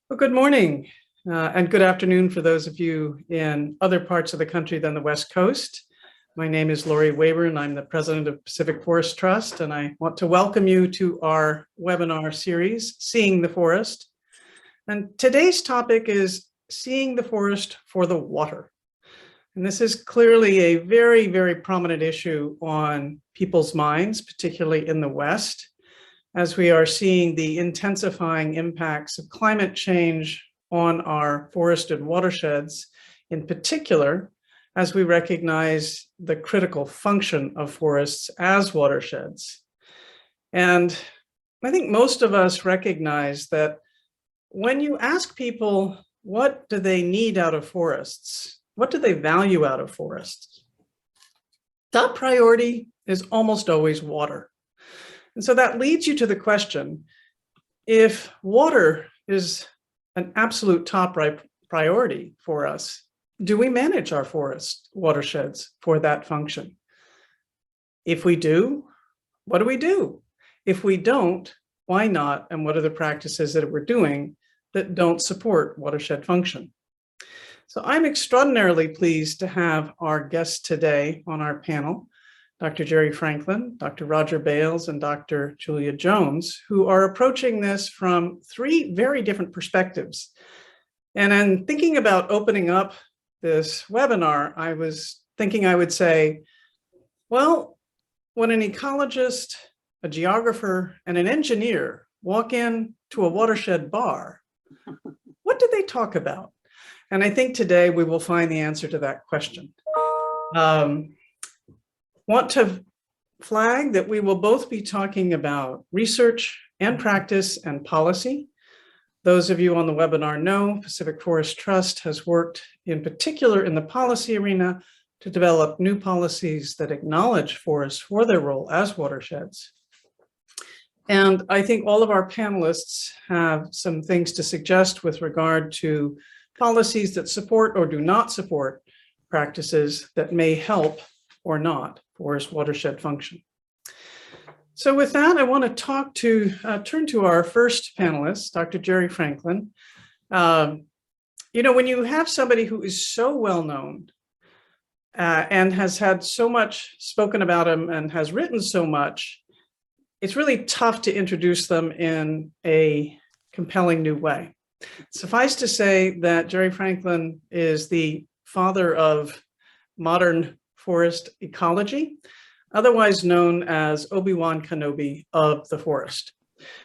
Well, good morning and good afternoon for those of you in other parts of the country than the West Coast. My name is Lori Wayburn. I'm the president of Pacific Forest Trust, and I want to welcome you to our webinar series, Seeing the Forest. And today's topic is Seeing the Forest for the Water. And this is clearly a very, very prominent issue on people's minds, particularly in the West, as we are seeing the intensifying impacts of climate change on our forested watersheds, in particular, as we recognize the critical function of forests as watersheds. And I think most of us recognize that when you ask people, what do they need out of forests? What do they value out of forests? Top priority is almost always water. And so that leads you to the question, if water is an absolute top priority for us, do we manage our forest watersheds for that function? If we do, what do we do? If we don't, why not? And what are the practices that we're doing that don't support watershed function? So I'm extraordinarily pleased to have our guests today on our panel, Dr. Jerry Franklin, Dr. Roger Bales, and Dr. Julia Jones, who are approaching this from three very different perspectives. And in thinking about opening up this webinar, I was thinking I would say, well, when an ecologist, a geographer, and an engineer walk in to a watershed bar, what do they talk about? And I think today we will find the answer to that question. Want to flag that we will both be talking about research and practice and policy. Those of you on the webinar know Pacific Forest Trust has worked in particular in the policy arena to develop new policies that acknowledge forests for their role as watersheds. And I think all of our panelists have some things to suggest with regard to policies that support or do not support practices that may help or not forest watershed function. So with that, I want to turn to our first panelist, Dr. Jerry Franklin. When you have somebody who is so well known and has had so much spoken about him and has written so much, it's really tough to introduce them in a compelling new way. Suffice to say that Jerry Franklin is the father of modern forest ecology, otherwise known as Obi-Wan Kenobi of the forest.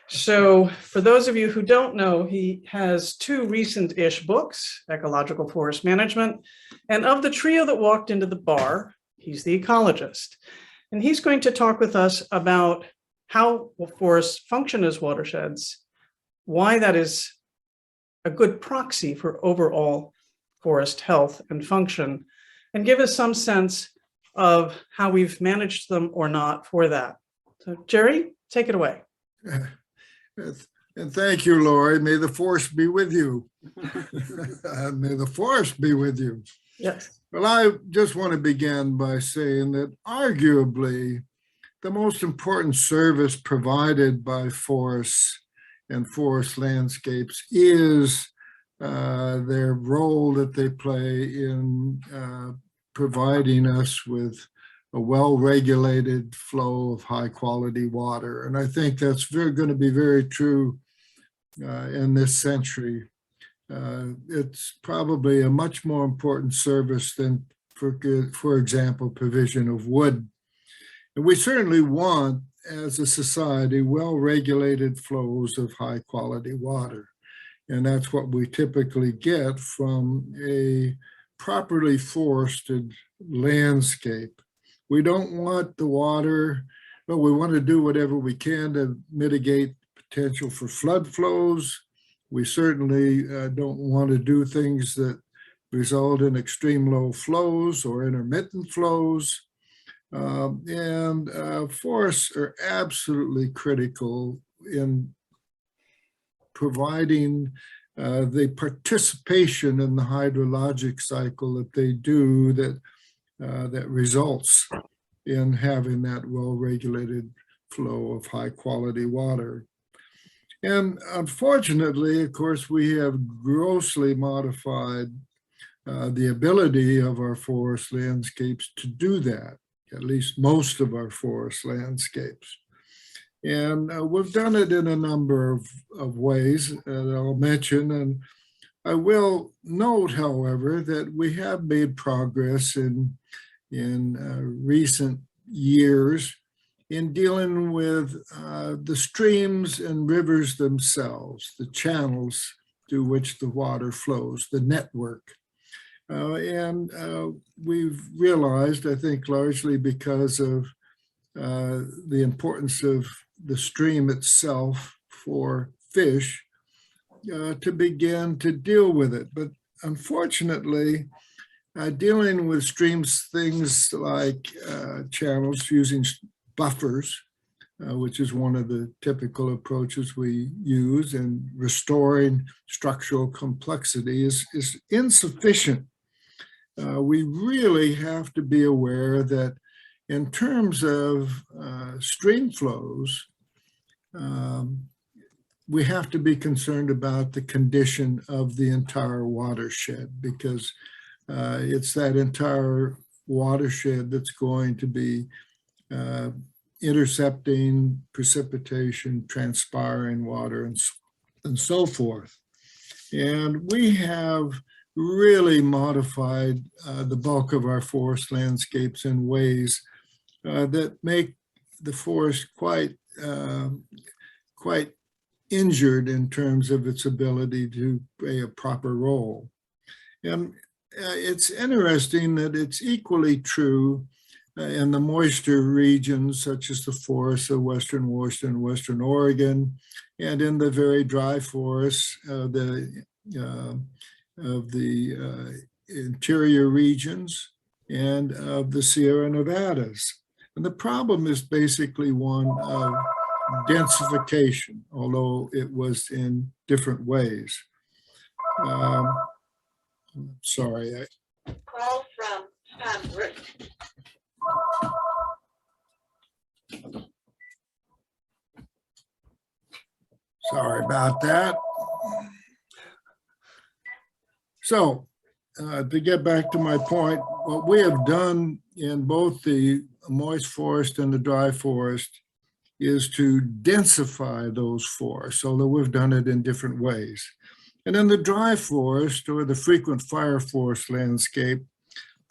So for those of you who don't know, he has two recent-ish books, Ecological Forest Management, and of the trio that walked into the bar, he's the ecologist. And he's going to talk with us about how forests function as watersheds, why that is a good proxy for overall forest health and function, and give us some sense of how we've managed them or not for that. So Jerry, take it away. And thank you, Lori. May the force be with you. May the force be with you. Yes. Well, I just want to begin by saying that arguably the most important service provided by forests and forest landscapes is their role that they play in providing us with a well-regulated flow of high-quality water. And I think that's going to be very true in this century. It's probably a much more important service than, for example, provision of wood. And we certainly want, as a society, well-regulated flows of high-quality water. And that's what we typically get from a properly forested landscape. We don't want the water, but we want to do whatever we can to mitigate potential for flood flows. We certainly don't want to do things that result in extreme low flows or intermittent flows. Forests are absolutely critical in providing the participation in the hydrologic cycle that they do that results in having that well-regulated flow of high-quality water. And unfortunately, of course, we have grossly modified the ability of our forest landscapes to do that, at least most of our forest landscapes. And we've done it in a number of ways that I'll mention. And I will note, however, that we have made progress in recent years in dealing with the streams and rivers themselves, the channels through which the water flows, the network. And we've realized, I think largely because of the importance of the stream itself for fish, to begin to deal with it. But unfortunately, dealing with streams, things like channels using buffers, which is one of the typical approaches we use, and restoring structural complexity is insufficient. We really have to be aware that in terms of stream flows, we have to be concerned about the condition of the entire watershed, because it's that entire watershed that's going to be intercepting precipitation, transpiring water, and so forth. And we have really modified the bulk of our forest landscapes in ways that make the forest quite injured in terms of its ability to play a proper role. And it's interesting that it's equally true in the moisture regions, such as the forests of Western Washington, Western Oregon, and in the very dry forests of the interior regions and of the Sierra Nevadas. And the problem is basically one of densification, although it was in different ways. Sorry. Call from Ruth. Sorry about that. So to get back to my point, what we have done in both the moist forest and the dry forest is to densify those forests, although we've done it in different ways. And in the dry forest, or the frequent fire forest landscape,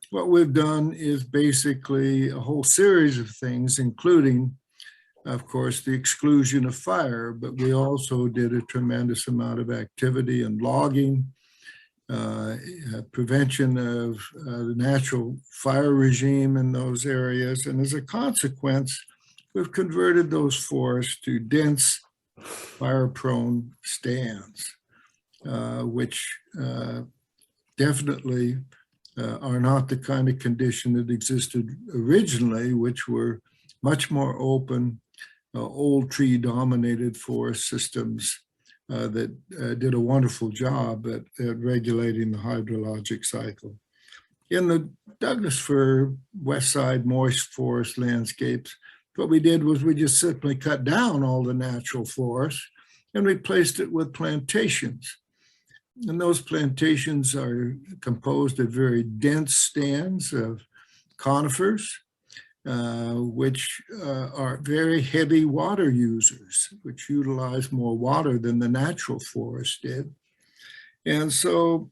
what we've done is basically a whole series of things, including, of course, the exclusion of fire, but we also did a tremendous amount of activity in logging, prevention of the natural fire regime in those areas. And as a consequence, we've converted those forests to dense, fire-prone stands, which definitely are not the kind of condition that existed originally, which were much more open, old tree-dominated forest systems that did a wonderful job at regulating the hydrologic cycle. In the Douglas fir west side moist forest landscapes, what we did was we just simply cut down all the natural forest and replaced it with plantations. And those plantations are composed of very dense stands of conifers, which are very heavy water users, which utilize more water than the natural forest did. And so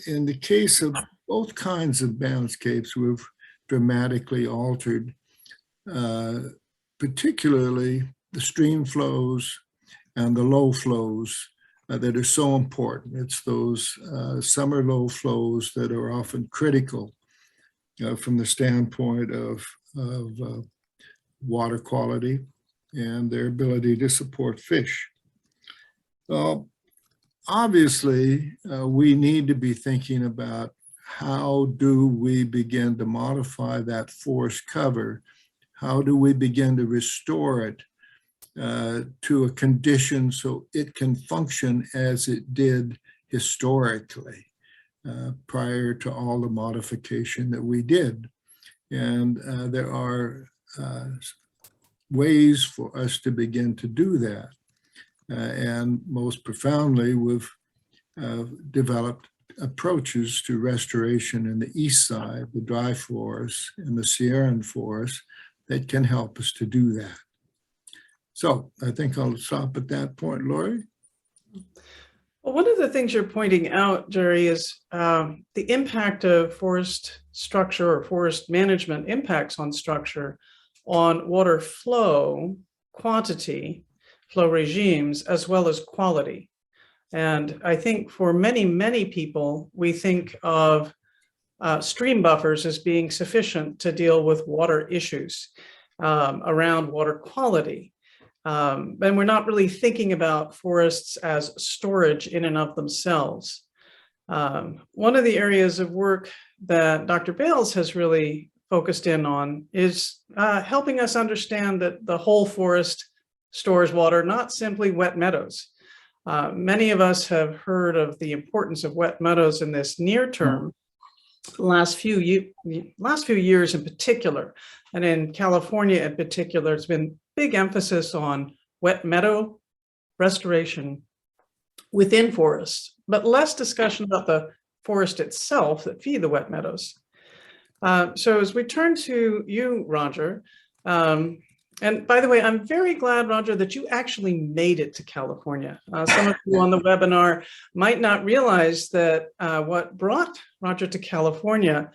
in the case of both kinds of landscapes, we've dramatically altered, particularly the stream flows and the low flows that are so important. It's those summer low flows that are often critical from the standpoint of water quality and their ability to support fish. Obviously, we need to be thinking about how do we begin to modify that forest cover? How do we begin to restore it to a condition so it can function as it did historically prior to all the modification that we did? And there are ways for us to begin to do that. and most profoundly, we've developed approaches to restoration in the east side, the dry forests and the Sierran forests that can help us to do that. So I think I'll stop at that point, Lori. Well, one of the things you're pointing out, Jerry, is the impact of forest structure or forest management impacts on structure on water flow, quantity, flow regimes, as well as quality. And I think for many, many people, we think of stream buffers as being sufficient to deal with water issues around water quality. And we're not really thinking about forests as storage in and of themselves. One of the areas of work that Dr. Bales has really focused in on is helping us understand that the whole forest stores water, not simply wet meadows. Many of us have heard of the importance of wet meadows in this near term, last few years in particular, and in California in particular, there's been big emphasis on wet meadow restoration within forests, but less discussion about the forest itself that feed the wet meadows. So as we turn to you, Roger, and by the way, I'm very glad, Roger, that you actually made it to California. Some of you on the webinar might not realize that what brought Roger to California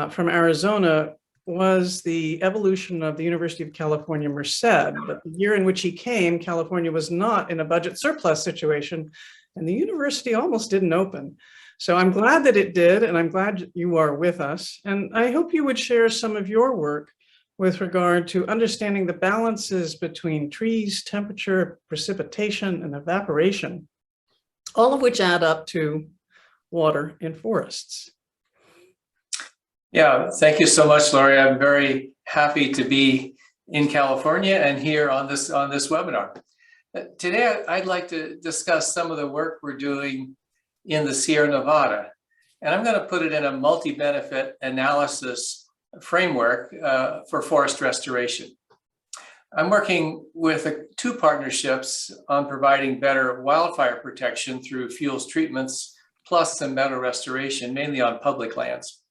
from Arizona was the evolution of the University of California, Merced. But the year in which he came, California was not in a budget surplus situation, and the university almost didn't open. So I'm glad that it did, and I'm glad you are with us. And I hope you would share some of your work with regard to understanding the balances between trees, temperature, precipitation, and evaporation, all of which add up to water in forests. Yeah, thank you so much, Lori. I'm very happy to be in California and here on this webinar. Today, I'd like to discuss some of the work we're doing in the Sierra Nevada, and I'm going to put it in a multi-benefit analysis framework for forest restoration. I'm working with two partnerships on providing better wildfire protection through fuels treatments, plus some meadow restoration, mainly on public lands.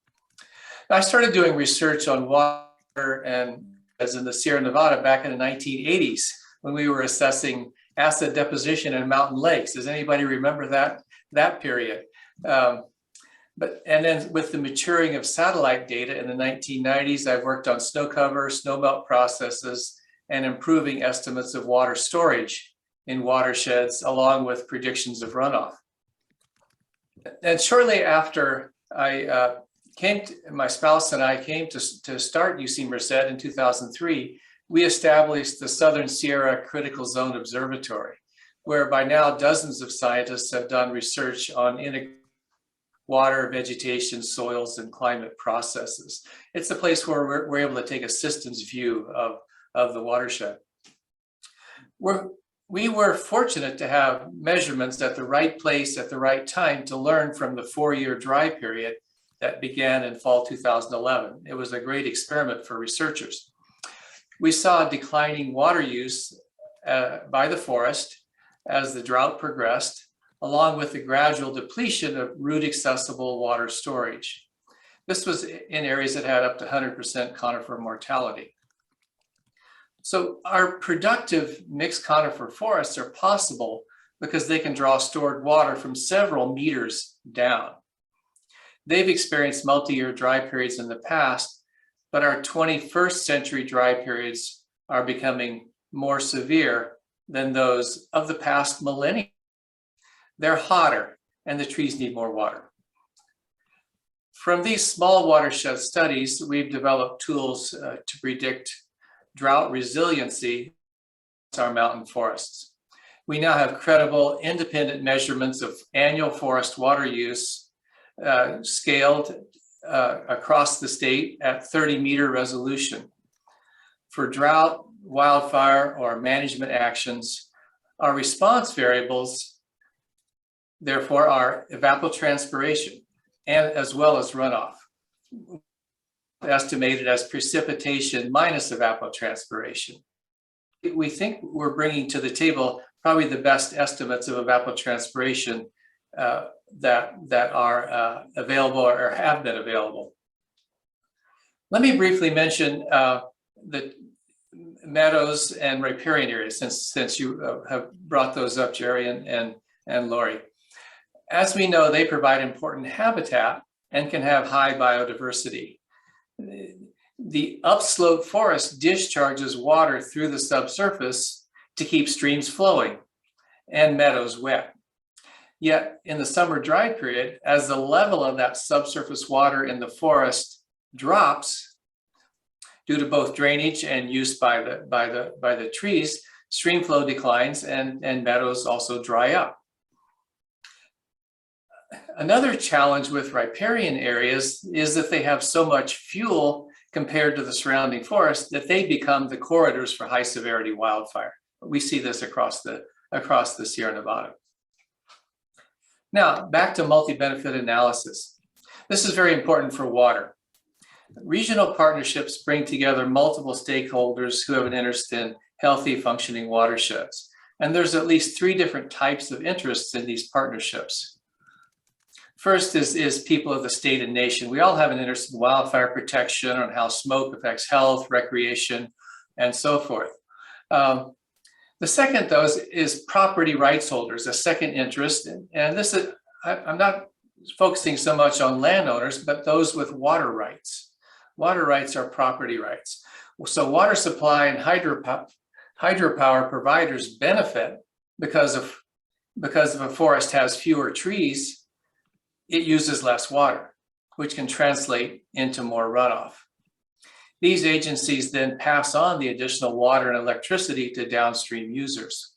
I started doing research on water and as in the Sierra Nevada back in the 1980s when we were assessing acid deposition in mountain lakes. Does anybody remember that period? And then with the maturing of satellite data in the 1990s, I've worked on snow cover, snowmelt processes, and improving estimates of water storage in watersheds, along with predictions of runoff. And shortly after my spouse and I came to start UC Merced in 2003, we established the Southern Sierra Critical Zone Observatory, where by now dozens of scientists have done research on water, vegetation, soils, and climate processes. It's a place where we're able to take a systems view of the watershed. We were fortunate to have measurements at the right place at the right time to learn from the 4-year dry period that began in fall 2011. It was a great experiment for researchers. We saw declining water use by the forest as the drought progressed, along with the gradual depletion of root accessible water storage. This was in areas that had up to 100% conifer mortality. So our productive mixed conifer forests are possible because they can draw stored water from several meters down. They've experienced multi-year dry periods in the past, but our 21st century dry periods are becoming more severe than those of the past millennia. They're hotter and the trees need more water. From these small watershed studies, we've developed tools to predict drought resiliency in our mountain forests. We now have credible independent measurements of annual forest water use scaled across the state at 30-meter resolution. For drought, wildfire, or management actions, our response variables therefore are evapotranspiration and as well as runoff, estimated as precipitation minus evapotranspiration. We think we're bringing to the table probably the best estimates of evapotranspiration that are available or have been available. Let me briefly mention the meadows and riparian areas, since you have brought those up, Jerry and Lori. As we know, they provide important habitat and can have high biodiversity. The upslope forest discharges water through the subsurface to keep streams flowing and meadows wet. Yet in the summer dry period, as the level of that subsurface water in the forest drops due to both drainage and use by the trees, stream flow declines and meadows also dry up. Another challenge with riparian areas is that they have so much fuel compared to the surrounding forest that they become the corridors for high severity wildfire. We see this across the Sierra Nevada. Now, back to multi-benefit analysis. This is very important for water. Regional partnerships bring together multiple stakeholders who have an interest in healthy, functioning watersheds. And there's at least 3 different types of interests in these partnerships. First is people of the state and nation. We all have an interest in wildfire protection, on how smoke affects health, recreation, and so forth. The second, though, is property rights holders, a second interest. And this is, I'm not focusing so much on landowners, but those with water rights. Water rights are property rights. So water supply and hydropower providers benefit because if a forest has fewer trees, it uses less water, which can translate into more runoff. These agencies then pass on the additional water and electricity to downstream users.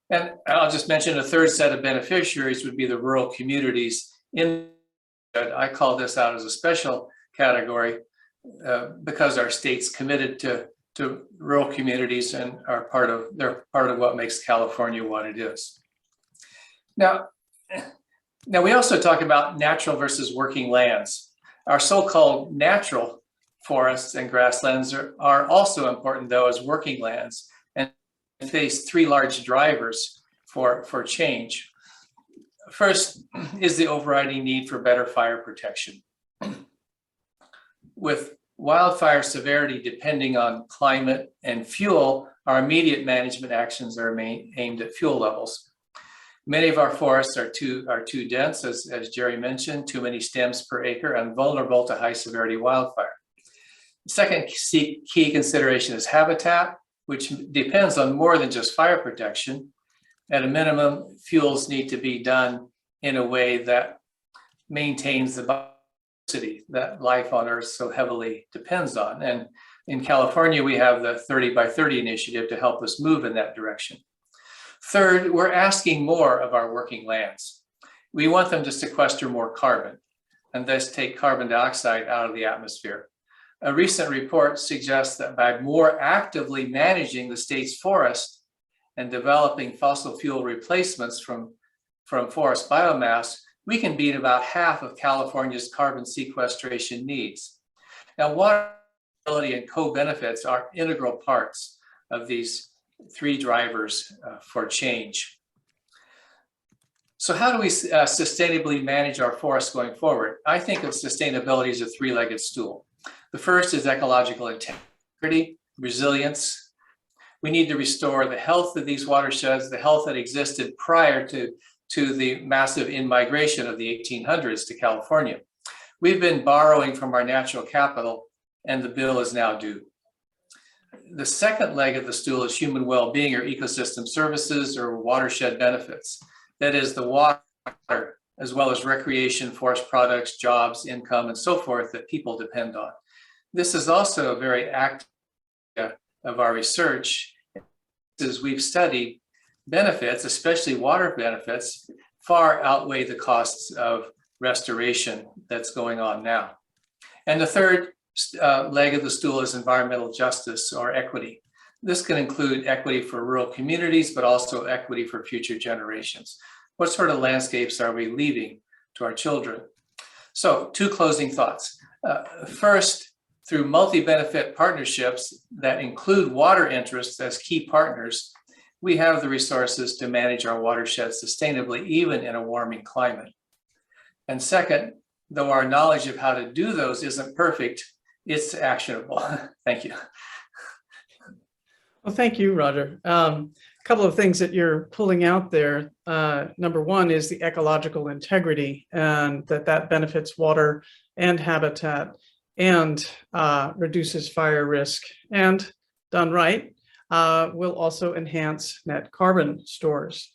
And I'll just mention a third set of beneficiaries would be the rural communities. I call this out as a special category because our state's committed to rural communities and they're part of what makes California what it is. Now we also talk about natural versus working lands. Our so-called natural forests and grasslands are also important, though, as working lands, and face 3 large drivers for change. First is the overriding need for better fire protection. With wildfire severity depending on climate and fuel, our immediate management actions are aimed at fuel levels. Many of our forests are too dense, as Jerry mentioned, too many stems per acre, and vulnerable to high severity wildfire. The second key consideration is habitat, which depends on more than just fire protection. At a minimum, fuels need to be done in a way that maintains the biodiversity that life on Earth so heavily depends on. And in California, we have the 30 by 30 initiative to help us move in that direction. Third, we're asking more of our working lands. We want them to sequester more carbon and thus take carbon dioxide out of the atmosphere. A recent report suggests that by more actively managing the state's forest and developing fossil fuel replacements from forest biomass, we can beat about half of California's carbon sequestration needs. Now, water availability and co-benefits are integral parts of these 3 drivers for change. So how do we sustainably manage our forests going forward? I think of sustainability as a 3-legged stool. The first is ecological integrity, resilience. We need to restore the health of these watersheds, the health that existed prior to the massive in-migration of the 1800s to California. We've been borrowing from our natural capital, and the bill is now due. The second leg of the stool is human well-being, or ecosystem services, or watershed benefits. That is the water, as well as recreation, forest products, jobs, income, and so forth that people depend on. This is also a very active area of our research. As we've studied, benefits, especially water benefits, far outweigh the costs of restoration that's going on now. And the third leg of the stool is environmental justice, or equity. This can include equity for rural communities, but also equity for future generations. What sort of landscapes are we leaving to our children? So 2 closing thoughts. First, through multi-benefit partnerships that include water interests as key partners, we have the resources to manage our watersheds sustainably, even in a warming climate. And second, though our knowledge of how to do those isn't perfect, it's actionable. Thank you. Well, thank you, Roger. A couple of things that you're pulling out there. Number one is the ecological integrity, and that benefits water and habitat and reduces fire risk, and done right, will also enhance net carbon stores,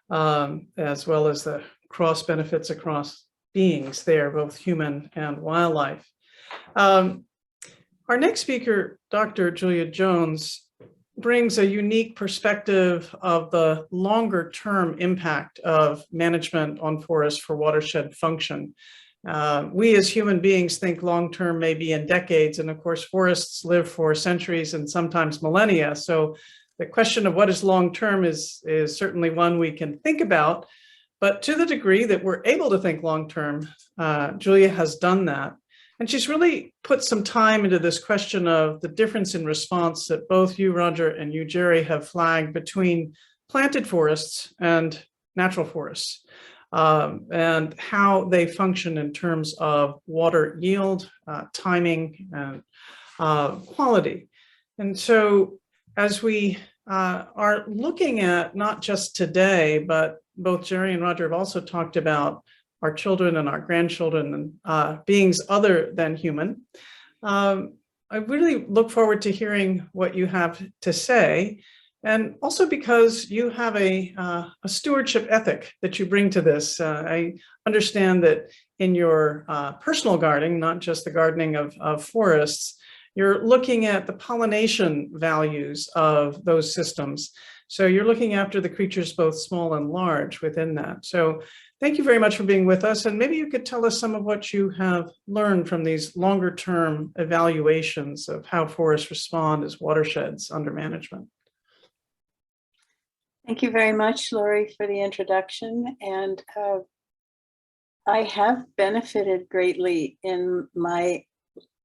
as well as the cross benefits across beings there, both human and wildlife. Our next speaker, Dr. Julia Jones, brings a unique perspective of the longer term impact of management on forests for watershed function. We as human beings think long term may be in decades, and of course forests live for centuries and sometimes millennia. So the question of what is long term is certainly one we can think about, but to the degree that we're able to think long term, Julia has done that. And she's really put some time into this question of the difference in response that both you, Roger, and you, Jerry, have flagged between planted forests and natural forests, and how they function in terms of water yield, timing, and quality. And so as we are looking at not just today, but both Jerry and Roger have also talked about our children and our grandchildren and beings other than human. I really look forward to hearing what you have to say, and also because you have a stewardship ethic that you bring to this. I understand that in your personal gardening, not just the gardening of forests, you're looking at the pollination values of those systems. So you're looking after the creatures both small and large within that. So thank you very much for being with us. And maybe you could tell us some of what you have learned from these longer term evaluations of how forests respond as watersheds under management. Thank you very much, Lori, for the introduction. And I have benefited greatly in my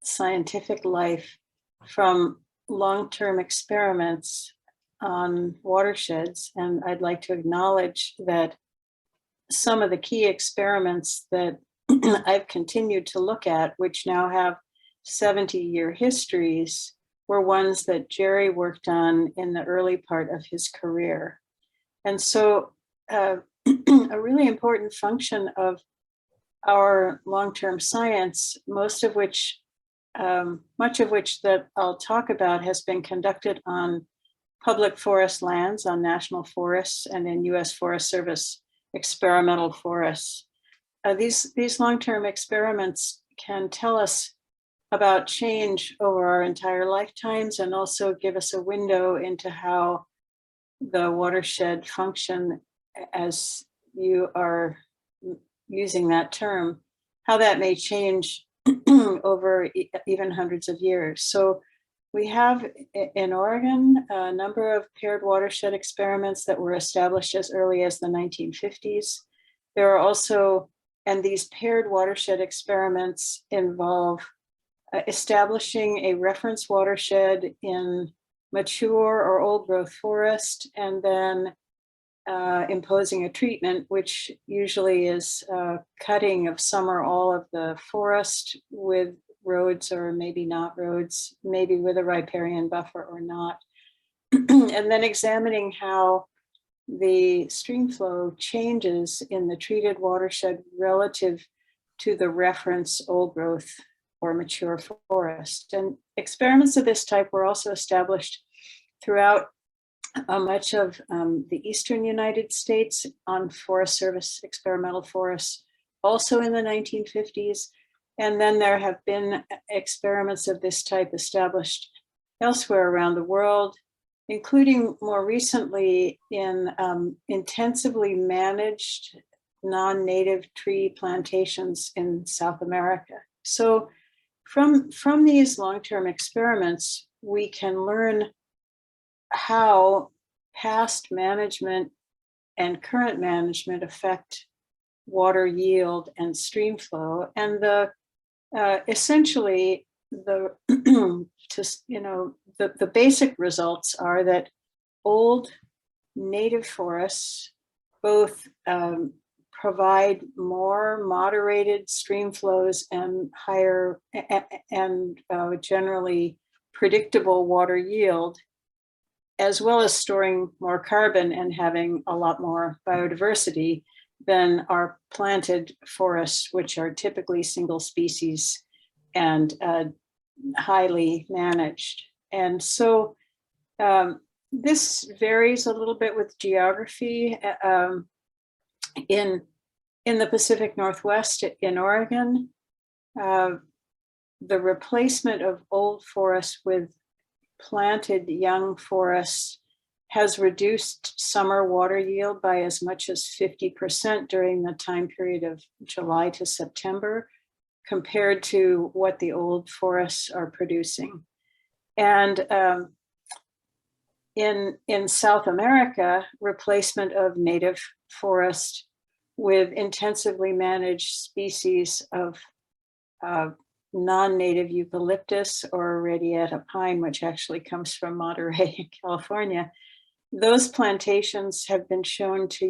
scientific life from long-term experiments on watersheds. And I'd like to acknowledge that some of the key experiments that I've continued to look at, which now have 70-year histories, were ones that Jerry worked on in the early part of his career. And so a really important function of our long-term science, much of which that I'll talk about, has been conducted on public forest lands, on national forests, and in US Forest Service experimental forests. These long-term experiments can tell us about change over our entire lifetimes, and also give us a window into how the watershed function, as you are using that term, how that may change over even hundreds of years. So we have in Oregon a number of paired watershed experiments that were established as early as the 1950s. There are also, and these paired watershed experiments involve establishing a reference watershed in mature or old growth forest, and then imposing a treatment, which usually is cutting of some or all of the forest with roads, or maybe not roads, maybe with a riparian buffer or not. And then examining how the stream flow changes in the treated watershed relative to the reference old growth or mature forest. And experiments of this type were also established throughout much of the eastern United States on Forest Service experimental forests, also in the 1950s. And then there have been experiments of this type established elsewhere around the world, including more recently in intensively managed non-native tree plantations in South America. So from these long-term experiments, we can learn how past management and current management affect water yield and stream flow. And the essentially the the basic results are that old native forests both provide more moderated stream flows and higher and generally predictable water yield, as well as storing more carbon and having a lot more biodiversity than our planted forests, which are typically single species and highly managed. And so this varies a little bit with geography. In the Pacific Northwest in Oregon, the replacement of old forests with planted young forests has reduced summer water yield by as much as 50% during the time period of July to September, compared to what the old forests are producing. And in South America, replacement of native forest with intensively managed species of non-native eucalyptus or radiata pine, which actually comes from Monterey, California, those plantations have been shown to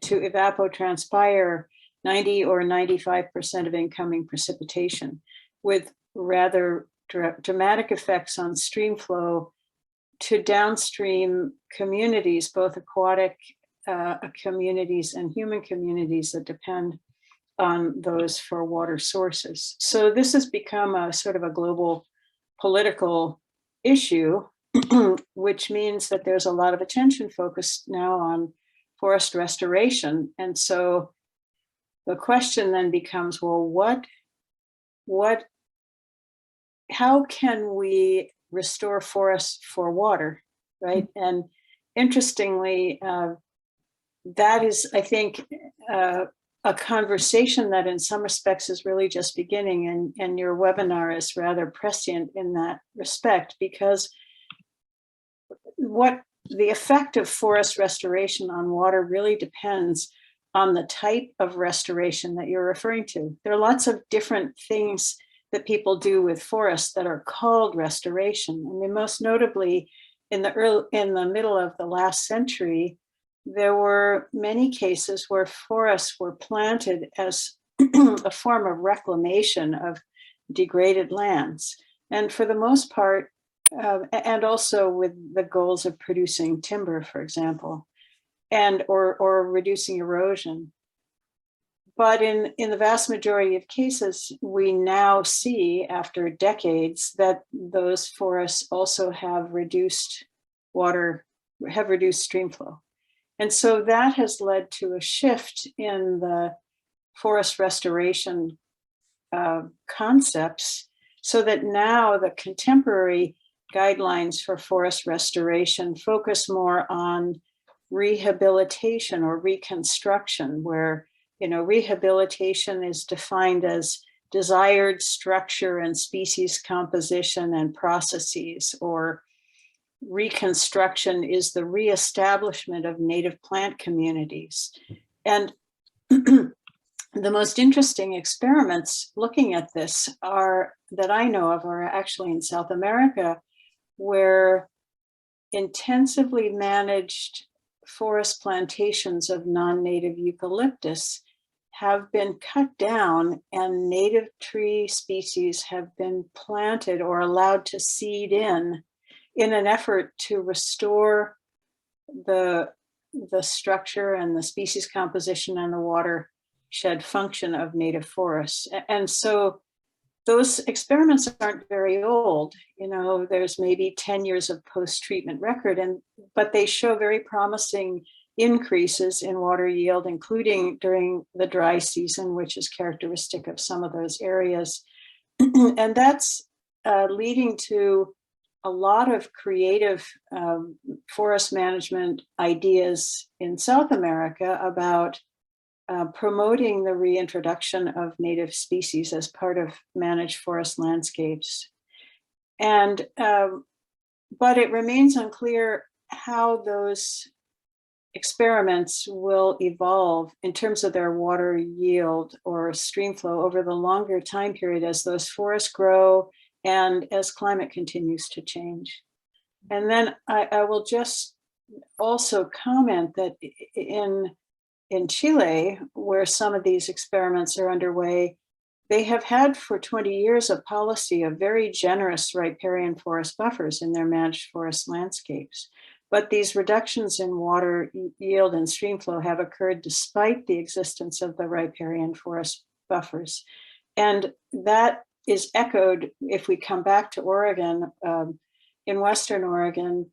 evapotranspire 90 or 95% of incoming precipitation, with rather dramatic effects on stream flow to downstream communities, both aquatic communities and human communities that depend on those for water sources. So this has become a sort of a global political issue, which means that there's a lot of attention focused now on forest restoration. And so the question then becomes, well, how can we restore forests for water, right? And interestingly, that is, I think, a conversation that in some respects is really just beginning, and your webinar is rather prescient in that respect, because what the effect of forest restoration on water really depends on the type of restoration that you're referring to. There are lots of different things that people do with forests that are called restoration. I mean, most notably in the middle of the last century, there were many cases where forests were planted as a form of reclamation of degraded lands. And for the most part, and also with the goals of producing timber, for example, and or reducing erosion. But in the vast majority of cases, we now see after decades that those forests also have reduced stream flow. And so that has led to a shift in the forest restoration concepts, so that now the contemporary guidelines for forest restoration focus more on rehabilitation or reconstruction, where rehabilitation is defined as desired structure and species composition and processes, or reconstruction is the reestablishment of native plant communities. And the most interesting experiments looking at this that I know of are actually in South America, where intensively managed forest plantations of non-native eucalyptus have been cut down, and native tree species have been planted or allowed to seed in an effort to restore the structure and the species composition and the watershed function of native forests. And so those experiments aren't very old. There's maybe 10 years of post-treatment record, but they show very promising increases in water yield, including during the dry season, which is characteristic of some of those areas. And that's leading to a lot of creative forest management ideas in South America about promoting the reintroduction of native species as part of managed forest landscapes. And but it remains unclear how those experiments will evolve in terms of their water yield or stream flow over the longer time period as those forests grow and as climate continues to change. And then I will just also comment that in Chile, where some of these experiments are underway, they have had for 20 years a policy of very generous riparian forest buffers in their managed forest landscapes. But these reductions in water yield and stream flow have occurred despite the existence of the riparian forest buffers. And that is echoed if we come back to Oregon, in Western Oregon,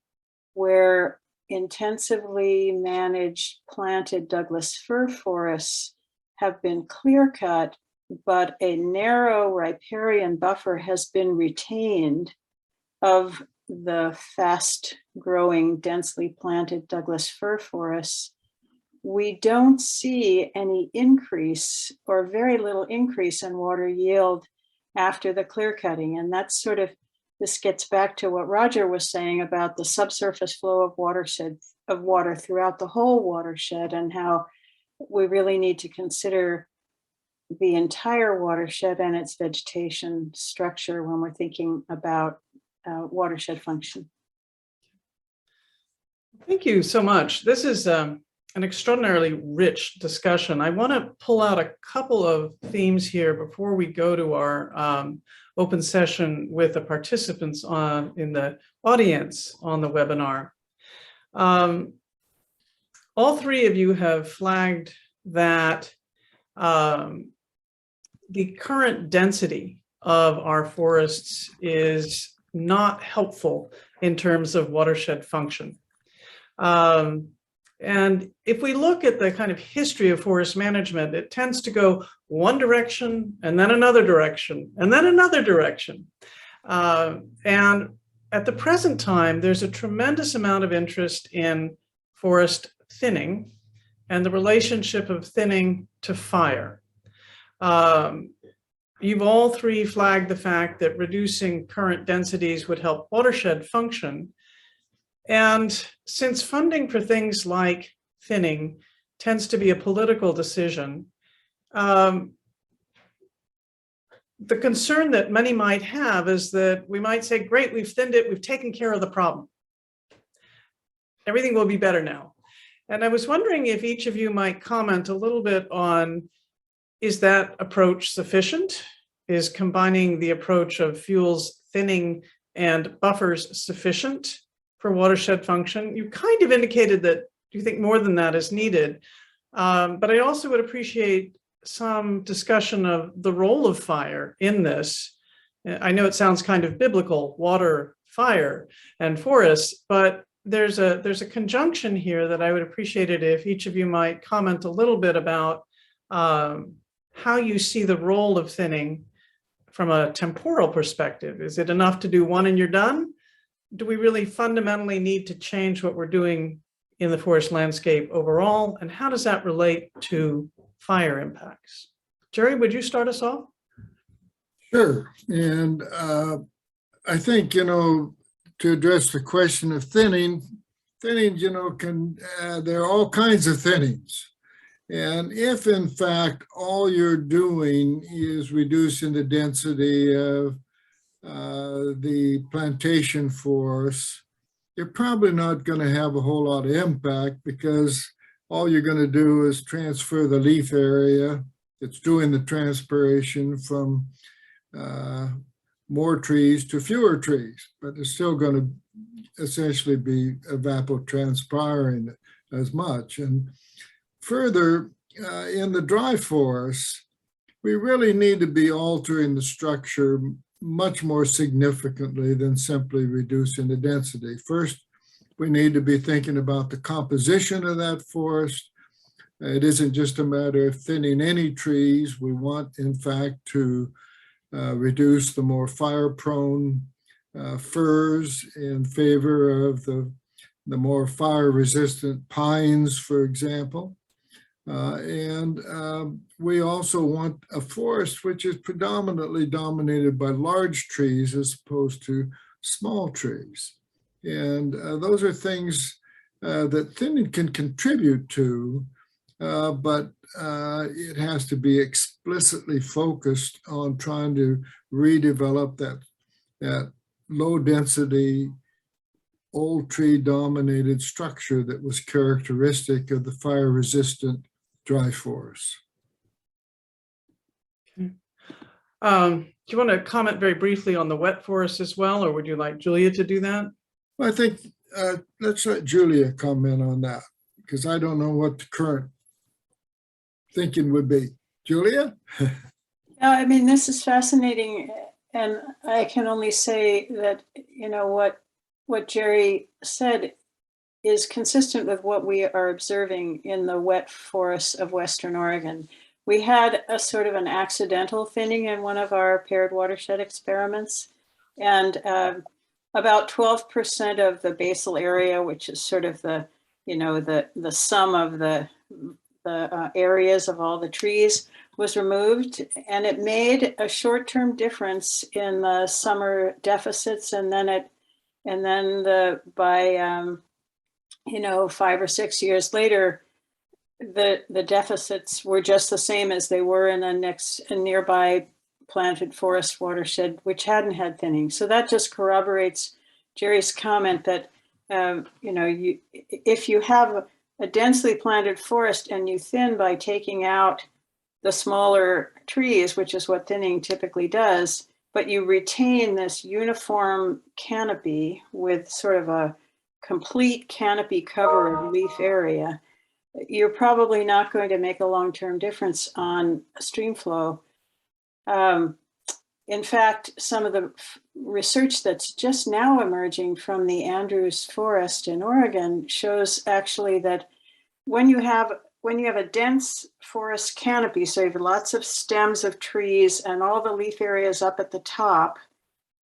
where intensively managed planted Douglas fir forests have been clear cut, but a narrow riparian buffer has been retained of the fast growing, densely planted Douglas fir forests. We don't see any increase or very little increase in water yield after the clear cutting. And that's sort of, this gets back to what Roger was saying about the subsurface flow of water throughout the whole watershed, and how we really need to consider the entire watershed and its vegetation structure when we're thinking about watershed function. Thank you so much. This is an extraordinarily rich discussion. I want to pull out a couple of themes here before we go to our open session with the participants in the audience on the webinar. All three of you have flagged that the current density of our forests is not helpful in terms of watershed function. And if we look at the kind of history of forest management, it tends to go one direction and then another direction and then another direction. And at the present time, there's a tremendous amount of interest in forest thinning and the relationship of thinning to fire. You've all three flagged the fact that reducing current densities would help watershed function. And since funding for things like thinning tends to be a political decision, the concern that many might have is that we might say, great, we've thinned it, we've taken care of the problem. Everything will be better now. And I was wondering if each of you might comment a little bit on, is that approach sufficient? Is combining the approach of fuels, thinning, and buffers sufficient for watershed function? You kind of indicated that you think more than that is needed. But I also would appreciate some discussion of the role of fire in this. I know it sounds kind of biblical, water, fire, and forests, but there's a conjunction here that I would appreciate it if each of you might comment a little bit about how you see the role of thinning from a temporal perspective. Is it enough to do one and you're done? Do we really fundamentally need to change what we're doing in the forest landscape overall? And how does that relate to fire impacts? Jerry, would you start us off? Sure. And I think, to address the question of thinning, there are all kinds of thinnings. And if in fact, all you're doing is reducing the density of the plantation forest, you're probably not going to have a whole lot of impact, because all you're going to do is transfer the leaf area. It's doing the transpiration from more trees to fewer trees, but it's still going to essentially be evapotranspiring as much. And further, in the dry forests, we really need to be altering the structure much more significantly than simply reducing the density. First, we need to be thinking about the composition of that forest. It isn't just a matter of thinning any trees. We want, in fact, to reduce the more fire-prone firs in favor of the more fire-resistant pines, for example. And we also want a forest which is predominantly dominated by large trees as opposed to small trees. And those are things that thinning can contribute to, but it has to be explicitly focused on trying to redevelop that low density old tree dominated structure that was characteristic of the fire resistant dry forests. Do you want to comment very briefly on the wet forest as well, or would you like Julia to do that? I think let's let Julia comment on that, because I don't know what the current thinking would be. Julia? Yeah, I mean, this is fascinating, and I can only say that, you know, what Jerry said is consistent with what we are observing in the wet forests of Western Oregon. We had a sort of an accidental thinning in one of our paired watershed experiments, and about 12% of the basal area, which is sort of the, you know, the sum of the areas of all the trees, was removed, and it made a short-term difference in the summer deficits, and then by you know, 5 or 6 years later, the deficits were just the same as they were in a nearby planted forest watershed, which hadn't had thinning. So that just corroborates Jerry's comment that you know, if you have a densely planted forest and you thin by taking out the smaller trees, which is what thinning typically does, but you retain this uniform canopy with sort of a complete canopy cover of leaf area, you're probably not going to make a long-term difference on stream flow. In fact, some of the research that's just now emerging from the Andrews Forest in Oregon shows actually that when you have a dense forest canopy, so you have lots of stems of trees and all the leaf areas up at the top,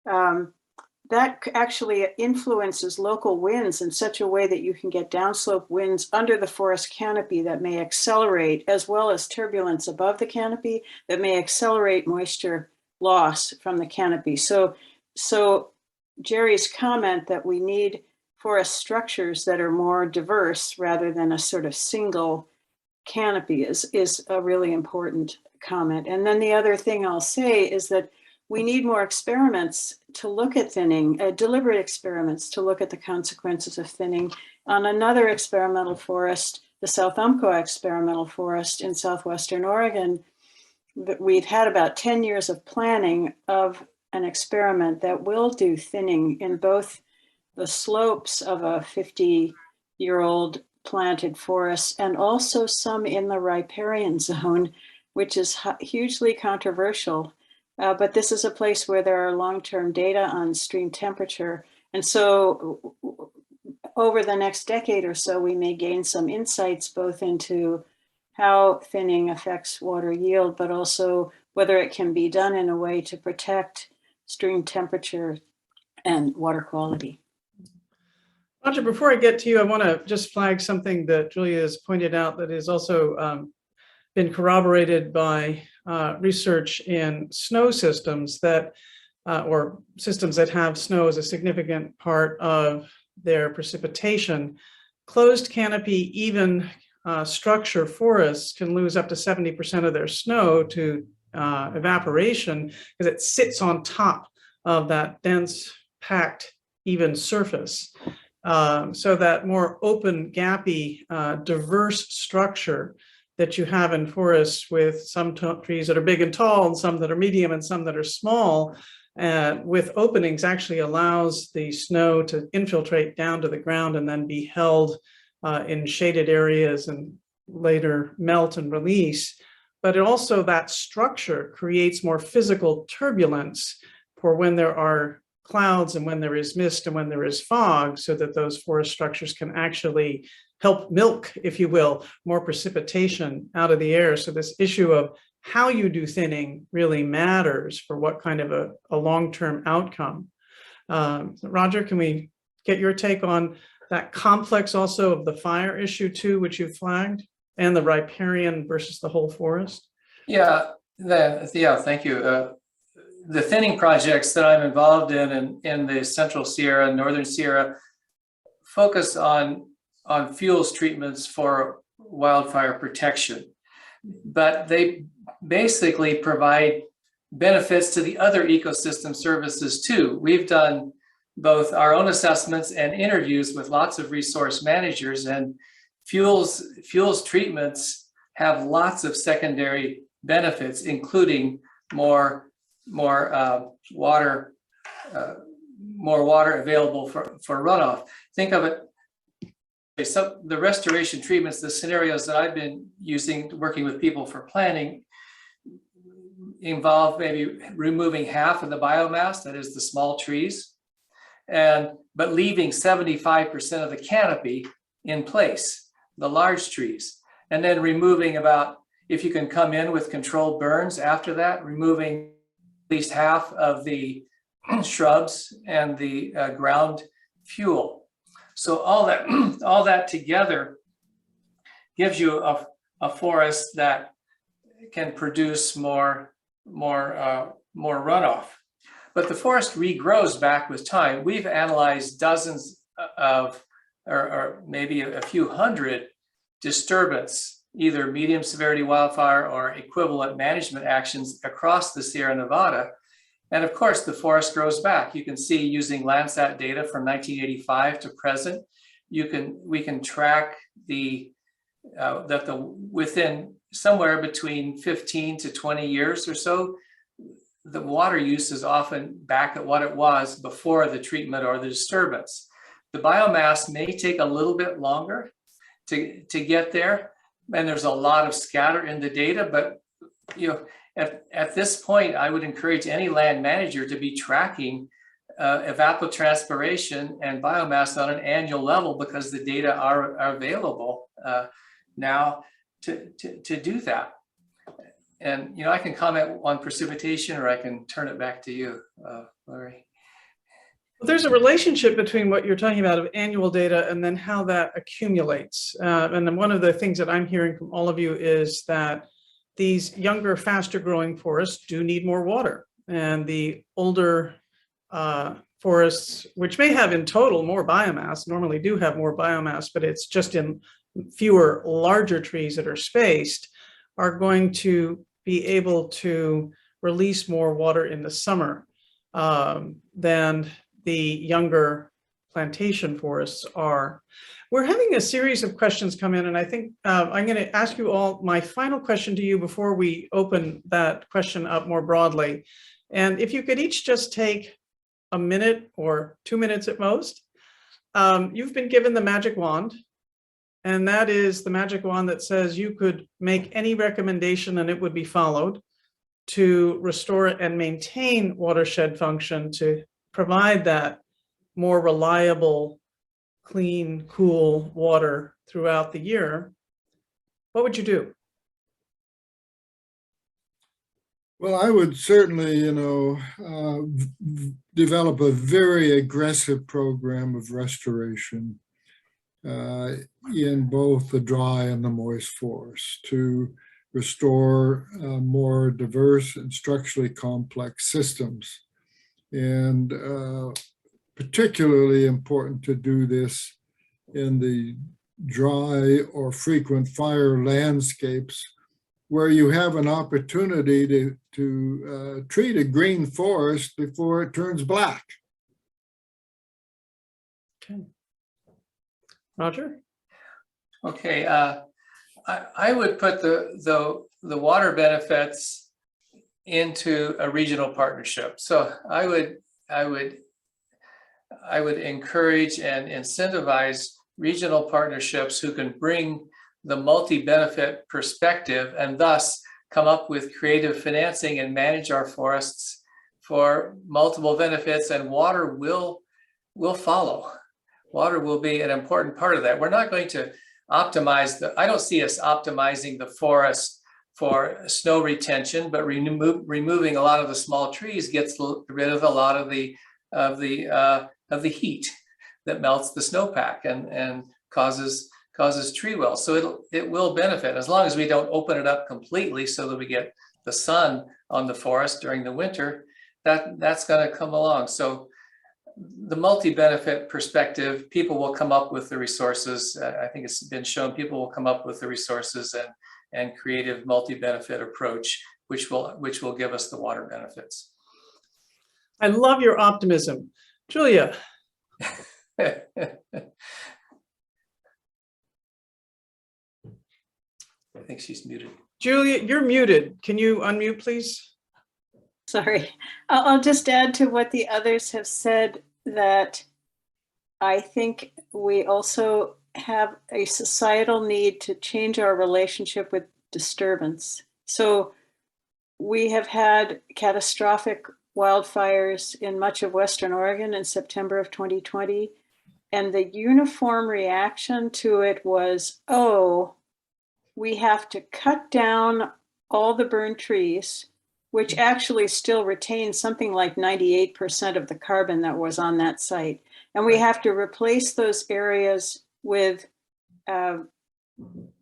that actually influences local winds in such a way that you can get downslope winds under the forest canopy that may accelerate, as well as turbulence above the canopy that may accelerate moisture loss from the canopy. So Jerry's comment that we need forest structures that are more diverse rather than a sort of single canopy is a really important comment. And then the other thing I'll say is that we need more experiments to look at thinning, deliberate experiments to look at the consequences of thinning on another experimental forest, the South Umpqua experimental forest in southwestern Oregon. We've had about 10 years of planning of an experiment that will do thinning in both the slopes of a 50-year-old planted forest and also some in the riparian zone, which is hugely controversial. But this is a place where there are long-term data on stream temperature. And so over the next decade or so, we may gain some insights both into how thinning affects water yield, but also whether it can be done in a way to protect stream temperature and water quality. Roger, before I get to you, I want to just flag something that Julia has pointed out that is also been corroborated by research in snow systems that, or systems that have snow as a significant part of their precipitation. Closed canopy, even structure forests can lose up to 70% of their snow to evaporation because it sits on top of that dense, packed, even surface. So that more open, gappy, diverse structure that you have in forests with some trees that are big and tall and some that are medium and some that are small, with openings actually allows the snow to infiltrate down to the ground and then be held in shaded areas and later melt and release. But it also, that structure creates more physical turbulence for when there are clouds and when there is mist and when there is fog, so that those forest structures can actually help milk, if you will, more precipitation out of the air. So this issue of how you do thinning really matters for what kind of a long-term outcome. Roger, can we get your take on that complex also of the fire issue too, which you flagged, and the riparian versus the whole forest? Yeah, thank you. The thinning projects that I'm involved in the Central Sierra and Northern Sierra focus on fuels treatments for wildfire protection, but they basically provide benefits to the other ecosystem services too. We've done both our own assessments and interviews with lots of resource managers, and fuels treatments have lots of secondary benefits, including more water available for runoff. Think of it. So the restoration treatments, the scenarios that I've been using, working with people for planning, involve maybe removing half of the biomass, that is the small trees, but leaving 75% of the canopy in place, the large trees, and then removing about, if you can come in with controlled burns after that, removing at least half of the shrubs and the ground fuel. So all that together gives you a forest that can produce more runoff. But the forest regrows back with time. We've analyzed dozens of, or maybe a few hundred disturbance, either medium severity wildfire or equivalent management actions across the Sierra Nevada. And of course, the forest grows back. You can see using Landsat data from 1985 to present, we can track within somewhere between 15 to 20 years or so, the water use is often back at what it was before the treatment or the disturbance. The biomass may take a little bit longer to get there, and there's a lot of scatter in the data, but at this point, I would encourage any land manager to be tracking evapotranspiration and biomass on an annual level, because the data are available now to do that. And I can comment on precipitation, or I can turn it back to you, Larry. Well, there's a relationship between what you're talking about of annual data and then how that accumulates. And then one of the things that I'm hearing from all of you is that these younger, faster growing forests do need more water, and the older forests, which may have in total more biomass, normally do have more biomass, but it's just in fewer larger trees that are spaced, are going to be able to release more water in the summer than the younger plantation forests are. We're having a series of questions come in, and I think I'm going to ask you all my final question to you before we open that question up more broadly. And if you could each just take a minute or 2 minutes at most. You've been given the magic wand, and that is the magic wand that says you could make any recommendation and it would be followed to restore and maintain watershed function, to provide that more reliable, clean, cool water throughout the year. What would you do? Well, I would certainly, develop a very aggressive program of restoration in both the dry and the moist forests to restore more diverse and structurally complex systems. And particularly important to do this in the dry or frequent fire landscapes, where you have an opportunity to treat a green forest before it turns black. Okay. Roger? Okay, I would put the water benefits into a regional partnership. So I would encourage and incentivize regional partnerships who can bring the multi-benefit perspective and thus come up with creative financing and manage our forests for multiple benefits, and water will follow. Water will be an important part of that. We're not going to optimize I don't see us optimizing the forest for snow retention, but removing a lot of the small trees gets rid of a lot of the heat that melts the snowpack and causes tree wells. So it will benefit, as long as we don't open it up completely so that we get the sun on the forest during the winter. That's going to come along. So the multi-benefit perspective, people will come up with the resources. I think it's been shown people will come up with the resources and creative multi-benefit approach, which will give us the water benefits. I love your optimism. Julia, I think she's muted. Julia, you're muted. Can you unmute, please? Sorry, I'll just add to what the others have said that I think we also have a societal need to change our relationship with disturbance. So we have had catastrophic wildfires in much of Western Oregon in September of 2020. And the uniform reaction to it was, oh, we have to cut down all the burned trees, which actually still retains something like 98% of the carbon that was on that site. And we have to replace those areas with, and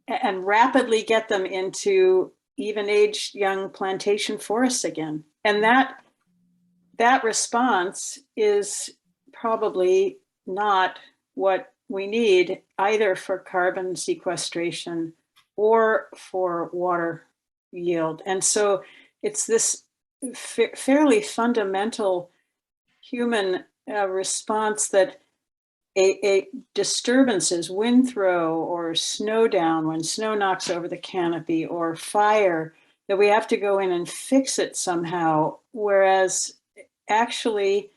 rapidly get them into even-aged young plantation forests again. And that response is probably not what we need either for carbon sequestration or for water yield. And so it's this fairly fundamental human response that a disturbances, wind throw or snow down when snow knocks over the canopy, or fire, that we have to go in and fix it somehow. Whereas actually,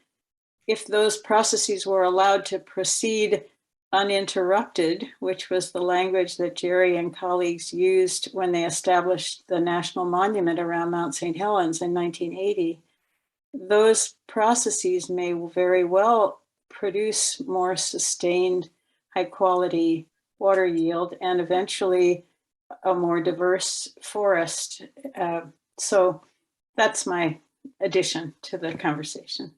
if those processes were allowed to proceed uninterrupted, which was the language that Jerry and colleagues used when they established the national monument around Mount St. Helens in 1980, those processes may very well produce more sustained, high quality water yield and eventually a more diverse forest. So that's my addition to the conversation.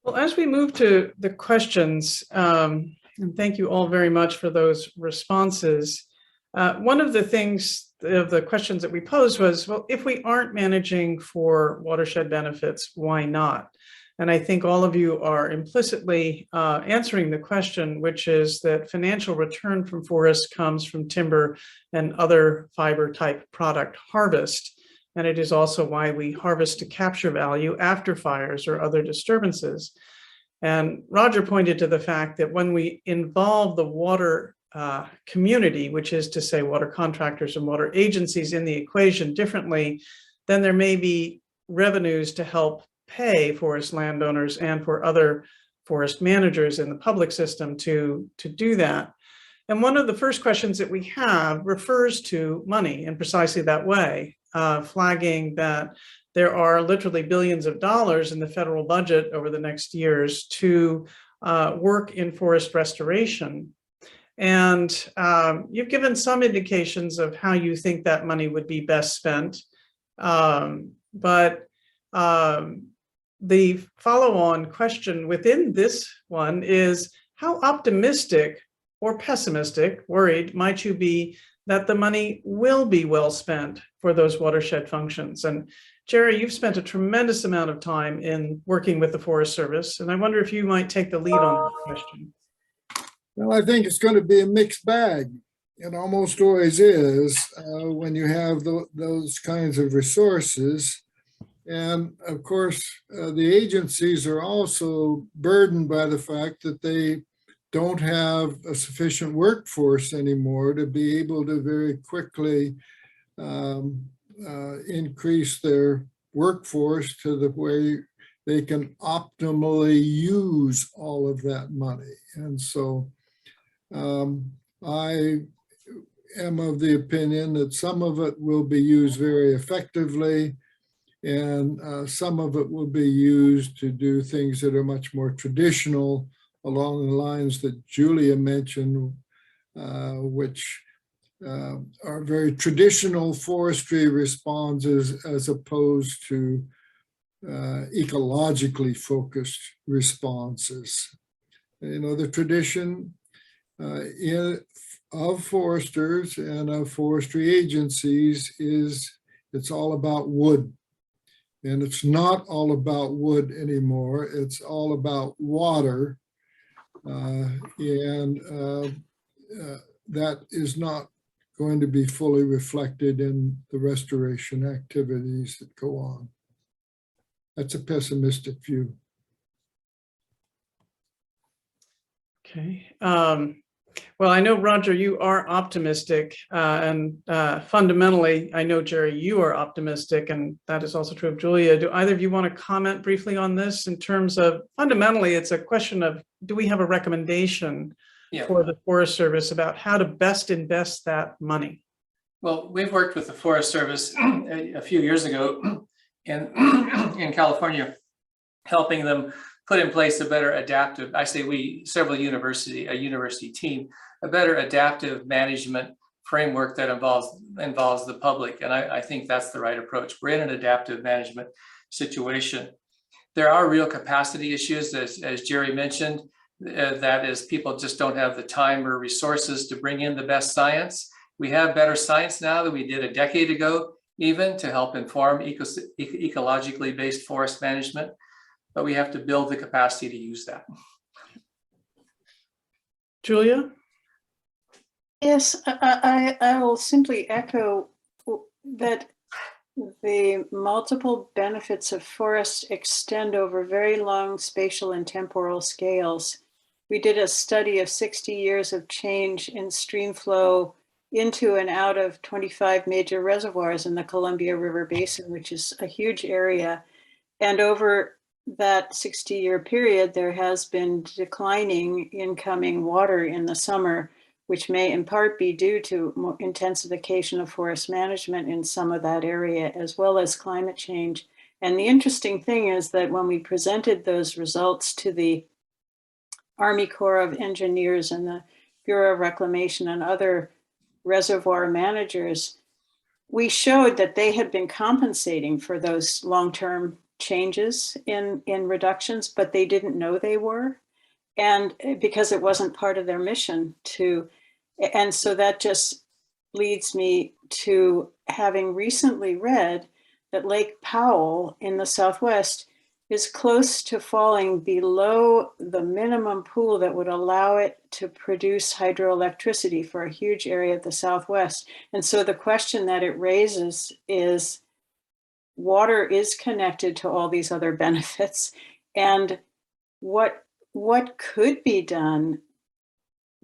Well, as we move to the questions, and thank you all very much for those responses. One of the things of the questions that we posed was, well, if we aren't managing for watershed benefits, why not? And I think all of you are implicitly answering the question, which is that financial return from forests comes from timber and other fiber type product harvest. And it is also why we harvest to capture value after fires or other disturbances. And Roger pointed to the fact that when we involve the water community, which is to say water contractors and water agencies in the equation differently, then there may be revenues to help pay forest landowners and for other forest managers in the public system to do that. And one of the first questions that we have refers to money in precisely that way, flagging that there are literally billions of dollars in the federal budget over the next years to work in forest restoration. And you've given some indications of how you think that money would be best spent. But the follow-on question within this one is, how optimistic or pessimistic, worried, might you be that the money will be well spent for those watershed functions? And Jerry, you've spent a tremendous amount of time in working with the Forest Service, and I wonder if you might take the lead on that question. Well, I think it's going to be a mixed bag. It almost always is when you have those kinds of resources. And of course, the agencies are also burdened by the fact that they don't have a sufficient workforce anymore to be able to very quickly increase their workforce to the way they can optimally use all of that money. And so I am of the opinion that some of it will be used very effectively, and some of it will be used to do things that are much more traditional along the lines that Julia mentioned, which are very traditional forestry responses as opposed to ecologically focused responses. You know, the tradition of foresters and of forestry agencies is it's all about wood. And it's not all about wood anymore. It's all about water. That is not going to be fully reflected in the restoration activities that go on. That's a pessimistic view. Okay. Well, I know, Roger, you are optimistic, and fundamentally, I know, Jerry, you are optimistic, and that is also true of Julia. Do either of you want to comment briefly on this in terms of fundamentally, it's a question of, do we have a recommendation for the Forest Service about how to best invest that money? Well, we've worked with the Forest Service a few years ago in California, helping them put in place a better adaptive, I say we, a university team, a better adaptive management framework that involves the public. And I think that's the right approach. We're in an adaptive management situation. There are real capacity issues, as Jerry mentioned, that is, people just don't have the time or resources to bring in the best science. We have better science now than we did a decade ago, even to help inform ecologically based forest management. But we have to build the capacity to use that. Julia? Yes, I will simply echo that the multiple benefits of forests extend over very long spatial and temporal scales. We did a study of 60 years of change in stream flow into and out of 25 major reservoirs in the Columbia River Basin, which is a huge area. And over that 60-year period, there has been declining incoming water in the summer, which may in part be due to more intensification of forest management in some of that area, as well as climate change. And the interesting thing is that when we presented those results to the Army Corps of Engineers and the Bureau of Reclamation and other reservoir managers, we showed that they had been compensating for those long-term changes in reductions, but they didn't know they were. And because it wasn't part of their mission to, and so that just leads me to having recently read that Lake Powell in the Southwest is close to falling below the minimum pool that would allow it to produce hydroelectricity for a huge area of the Southwest. And so the question that it raises is, water is connected to all these other benefits, and what could be done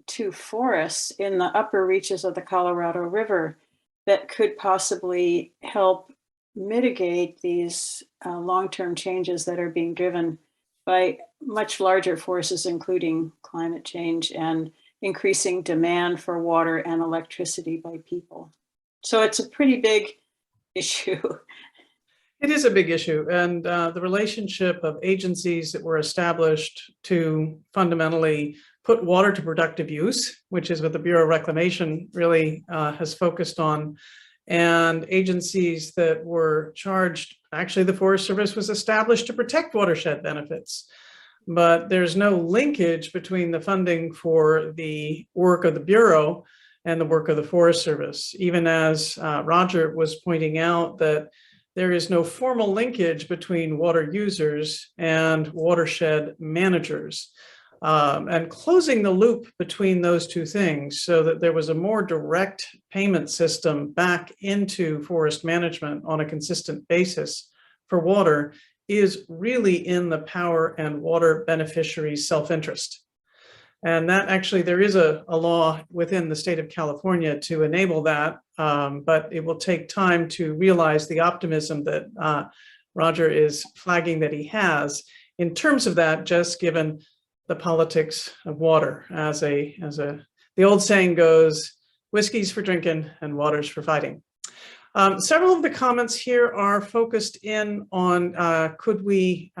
to forests in the upper reaches of the Colorado River that could possibly help mitigate these long-term changes that are being driven by much larger forces, including climate change and increasing demand for water and electricity by people. So it's a pretty big issue. It is a big issue, and the relationship of agencies that were established to fundamentally put water to productive use, which is what the Bureau of Reclamation really has focused on, and agencies that were charged, actually the Forest Service was established to protect watershed benefits, but there's no linkage between the funding for the work of the Bureau and the work of the Forest Service, even as Roger was pointing out that there is no formal linkage between water users and watershed managers. And closing the loop between those two things so that there was a more direct payment system back into forest management on a consistent basis for water is really in the power and water beneficiaries' self-interest. And that actually, there is a law within the state of California to enable that, but it will take time to realize the optimism that Roger is flagging that he has in terms of that, just given the politics of water. The old saying goes, whiskey's for drinking and water's for fighting. Several of the comments here are focused in on could we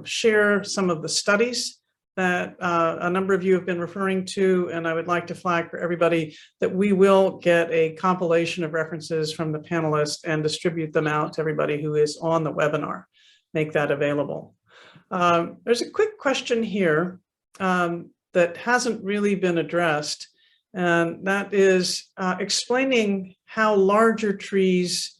share some of the studies that a number of you have been referring to, and I would like to flag for everybody that we will get a compilation of references from the panelists and distribute them out to everybody who is on the webinar, make that available. There's a quick question here that hasn't really been addressed, and that is explaining how larger trees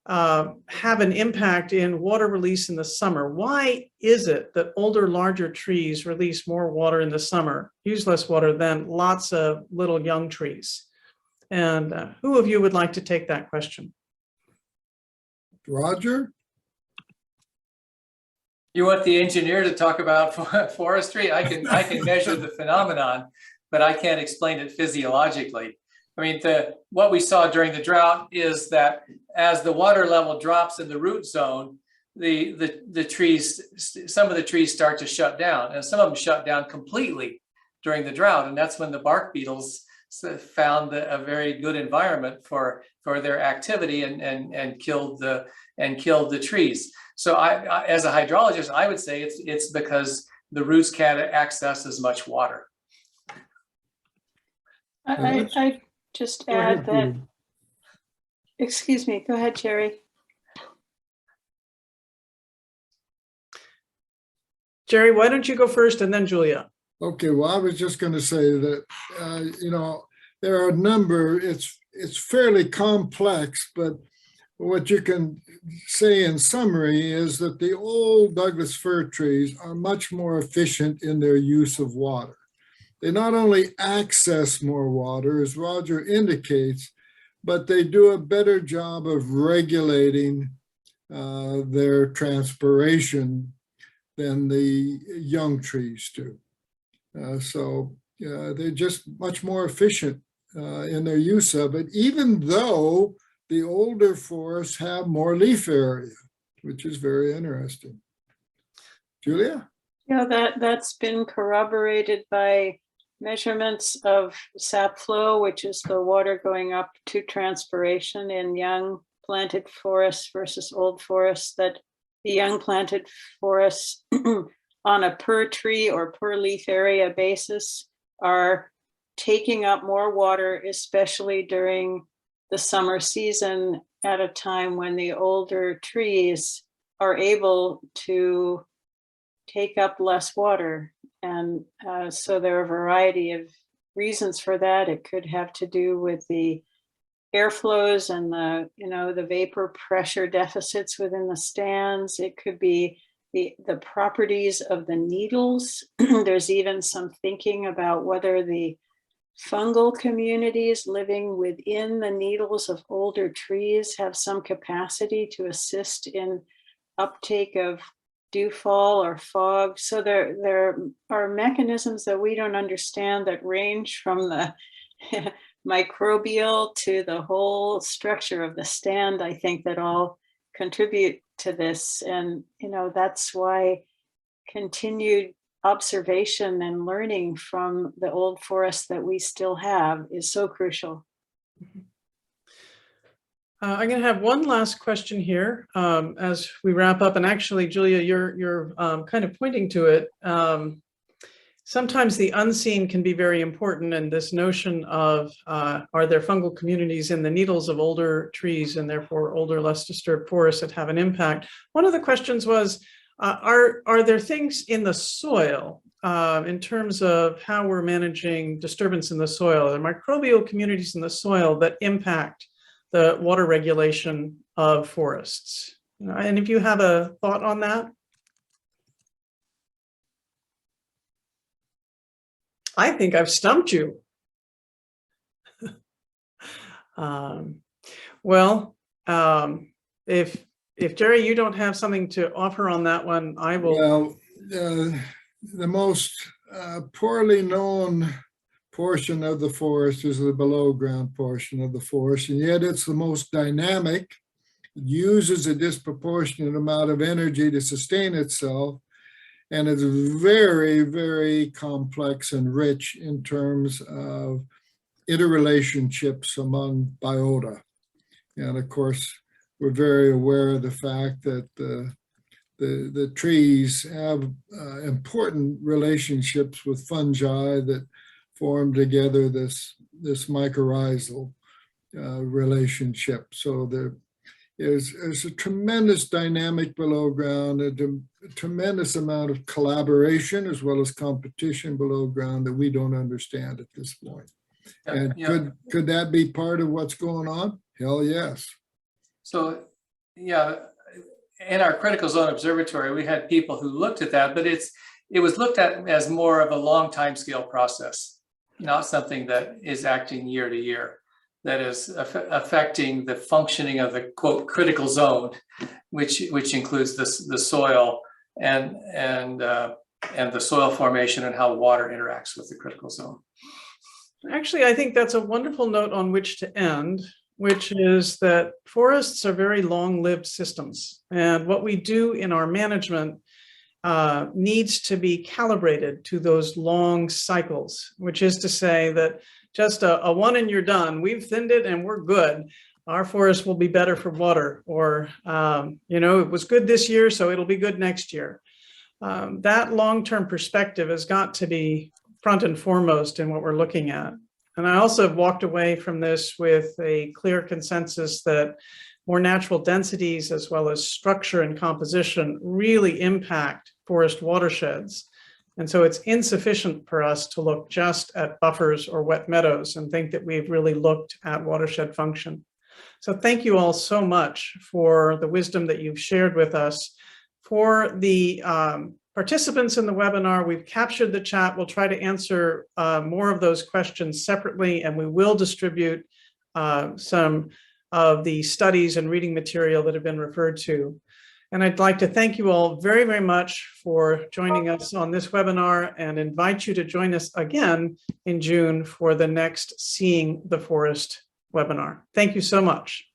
have an impact in water release in the summer. Why is it that older, larger trees release more water in the summer, use less water than lots of little young trees? And who of you would like to take that question? Roger? You want the engineer to talk about forestry? I can measure the phenomenon, but I can't explain it physiologically. I mean, what we saw during the drought is that as the water level drops in the root zone, the trees, some of the trees start to shut down, and some of them shut down completely during the drought, and that's when the bark beetles found a very good environment for their activity and killed the trees. So I as a hydrologist, I would say it's because the roots can't access as much water. I just Go ahead, add that, Peter. excuse me, go ahead, Jerry. Jerry, why don't you go first and then Julia? Okay, well, I was just going to say that, there are a number, it's fairly complex, but what you can say in summary is that the old Douglas fir trees are much more efficient in their use of water. They not only access more water, as Roger indicates, but they do a better job of regulating their transpiration than the young trees do. So they're just much more efficient in their use of it, even though the older forests have more leaf area, which is very interesting. Julia? Yeah, that's been corroborated by measurements of sap flow, which is the water going up to transpiration in young planted forests versus old forests, that the young planted forests on a per tree or per leaf area basis are taking up more water, especially during the summer season, at a time when the older trees are able to take up less water. And so there are a variety of reasons for that. It could have to do with the airflows and the vapor pressure deficits within the stands. It could be the properties of the needles. There's even some thinking about whether the fungal communities living within the needles of older trees have some capacity to assist in uptake of dewfall or fog. So there are mechanisms that we don't understand that range from the microbial to the whole structure of the stand, I think, that all contribute to this. And, that's why continued observation and learning from the old forests that we still have is so crucial. I'm going to have one last question here as we wrap up. And actually, Julia, you're kind of pointing to it. Sometimes the unseen can be very important, and this notion of are there fungal communities in the needles of older trees and therefore older, less disturbed forests that have an impact? One of the questions was, are there things in the soil in terms of how we're managing disturbance in the soil, the microbial communities in the soil that impact the water regulation of forests? And if you have a thought on that? I think I've stumped you. If Jerry, you don't have something to offer on that one, I will. Well, the most poorly known portion of the forest is the below ground portion of the forest, and yet it's the most dynamic. It uses a disproportionate amount of energy to sustain itself, and it's very, very complex and rich in terms of interrelationships among biota. And of course, we're very aware of the fact that the trees have important relationships with fungi that form together this mycorrhizal relationship. So there's a tremendous dynamic below ground, a tremendous amount of collaboration as well as competition below ground that we don't understand at this point. And could that be part of what's going on? Hell yes. So, yeah, in our critical zone observatory, we had people who looked at that, but it was looked at as more of a long time scale process, not something that is acting year to year, that is affecting the functioning of the quote critical zone, which includes the soil and the soil formation and how water interacts with the critical zone. Actually, I think that's a wonderful note on which to end, which is that forests are very long-lived systems. And what we do in our management needs to be calibrated to those long cycles, which is to say that just a one and you're done, we've thinned it and we're good. Our forest will be better for water, or, it was good this year, so it'll be good next year. That long-term perspective has got to be front and foremost in what we're looking at. And I also have walked away from this with a clear consensus that more natural densities as well as structure and composition really impact forest watersheds. And so it's insufficient for us to look just at buffers or wet meadows and think that we've really looked at watershed function. So thank you all so much for the wisdom that you've shared with us. For the participants in the webinar, we've captured the chat. We'll try to answer more of those questions separately, and we will distribute some of the studies and reading material that have been referred to. And I'd like to thank you all very, very much for joining us on this webinar and invite you to join us again in June for the next Seeing the Forest webinar. Thank you so much.